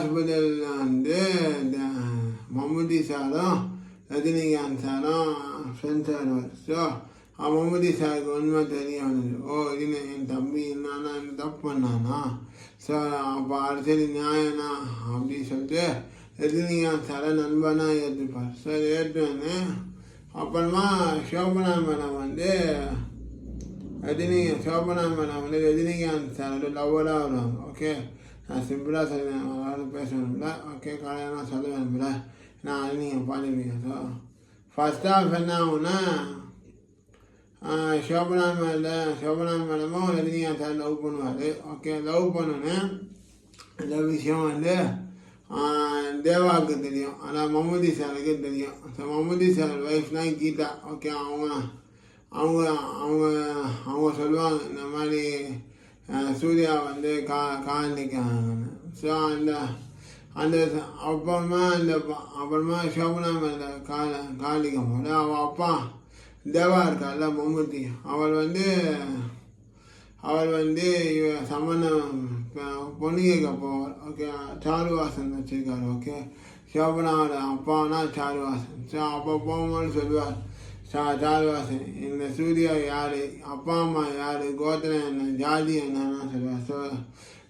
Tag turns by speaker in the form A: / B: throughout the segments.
A: ஹாஸ்பிட்டலில் வந்து மம்முட்டி சாரும் ரஜினிகாந்த் சாரும் ஃப்ரெண்ட்ஸ் ஆடுவார். ஸோ மம்முட்டி சாருக்கு உண்மை தெரிய வந்தது. இது என் தம்பி என்னன்னா என்ன தப்பு பண்ணானா, ஸோ அப்போ அடுத்தது நியாயம்னா அப்படின்னு சொல்லிட்டு ரஜினிகாந்த் சாரை நண்பனாக ஏற்றுப்பார். ஸோ ஏற்றுவேன்னு அப்புறமா சோபனா மேடம் வந்து சோபனா மேடம் வந்து ரஜினிகாந்த் சாரோட லவ்வராக வருவாங்க. ஓகே, நான் சிம்பிளாக சொல்லுவேன், அதாவது பேசணும்ல. ஓகே, கல்யாணம் சொல்ல வேணும்ல, நான் நீங்கள் பாடுவீங்க. ஸோ ஃபஸ்ட் ஆஃப் என்ன ஆகுன்னா சோபனா மேடமும் ரஜினிகாந்த் சார் லவ் பண்ணுவார். ஓகே, லவ் பண்ணோன்னே இந்த விஷயம் வந்து தேவாவுக்கு தெரியும், ஆனால் மம்முட்டி சாருக்கு தெரியும். ஸோ மம்முட்டி சார் ஒய்ஃப்னால் கீதா. ஓகே, அவங்க அவங்க அவங்க அவங்க சொல்லுவாங்க இந்த மாதிரி சூர்யா வந்து காணிக்காங்கன்னு. ஸோ அந்த அப்புறமா சோபனா மேலே காலிக்கும் போது அவள் அப்பா தேவா இருக்கார்ல மம்முட்டி, அவள் வந்து சம்மந்தம் பொண்ணு கேட்க போவார். ஓகே, சாருவாசன் வச்சுருக்காரு. ஓகே, சோபனாவோட அப்பானா சாருவாசன். ஸோ அப்போ போகும்போது சொல்லுவார் சாருவாசன், இந்த சூர்யா யார், அப்பா அம்மா யார், கோத்திரம் என்ன, ஜாதி என்னன்னு சொல்லுவார். ஸோ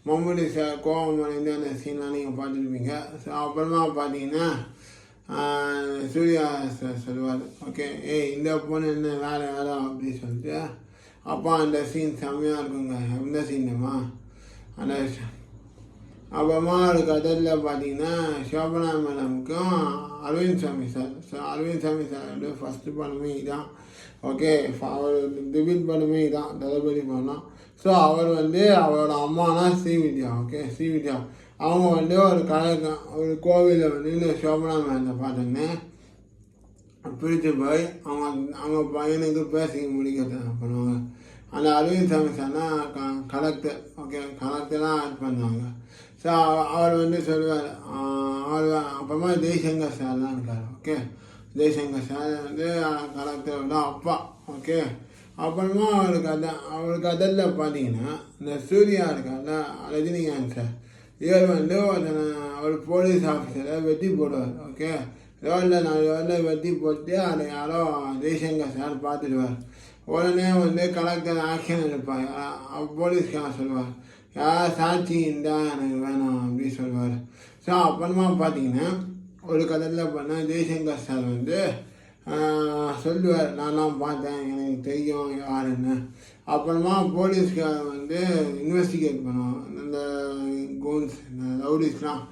A: மம்முட்டி சார் கோவம் பண்ணிட்டு அந்த சீன்லாம் நீங்கள் பார்த்துருப்பீங்க. ஸோ அப்புறமா பார்த்தீங்கன்னா சூர்யா சார் சொல்லுவார், ஓகே இந்த பொண்ணு என்ன வேறு அப்படின்னு சொல்லிட்டு. அப்போ அந்த சீன் செம்மையாக இருக்குங்க. எந்த சீனுமா அந்த அப்புறமா ஒரு கதையில் பார்த்தீங்கன்னா சோபனா மேடமுக்கும் அரவிந்த் சாமி சார். ஸோ அரவிந்த் சாமி சாரோட ஃபஸ்ட்டு படமே இதான். ஓகே, அவர் டெபியூட் படமே இதான், தளபதி படம். ஸோ அவர் வந்து அவரோட அம்மானா ஸ்ரீவித்யா. ஓகே, ஸ்ரீவித்யா அவங்க வந்து ஒரு கோவிலில் வந்து இந்த சோபனா மேடத்தை பார்த்தோன்னே பிடிச்சி போய் அவங்க பையனுக்கு பேசிக்க முடிக்கிறது பண்ணுவாங்க. அந்த அரவிந்த் சாமி சார்னா கலெக்டர். ஓகே, கலெக்டராக ஆட் பண்ணுவாங்க. ஸோ அவர் வந்து சொல்லுவார், அவர் அப்புறமா ஜெய்சங்கர் சார்லாம் இருக்கார். ஓகே, ஜெய்சங்கர் சார் வந்து கலெக்டரோட அப்பா. ஓகே, அப்புறமா அவருக்கு அதில் பார்த்தீங்கன்னா இந்த சூர்யா இருக்கார்ல ரஜினிகாந்த் சார், இவர் வந்து ஒரு போலீஸ் ஆஃபீஸரை வெட்டி போடுவார். ஓகே, ரோட்டில் வெட்டி போட்டு அதை யாரோ ஜெய்சங்கர் சார் பார்த்துடுவார். உடனே வந்து கலெக்டர் ஆக்ஷன் எடுப்பார். போலீஸ்காரன் சொல்லுவார், யார் சாட்சி இருந்தால் எனக்கு வேணும் அப்படின்னு சொல்லுவார். ஸோ அப்புறமா பார்த்தீங்கன்னா ஒரு கதையில் பண்ணால் ஜெய்சங்கர் சார் வந்து சொல்லுவார், நான்லாம் பார்த்தேன், எனக்கு தெரியும் யாருன்னு. அப்புறமா போலீஸ்காரன் வந்து இன்வெஸ்டிகேட் பண்ணுவான் இந்த கோன்ஸ், இந்த ரவுடிஸ்லாம்.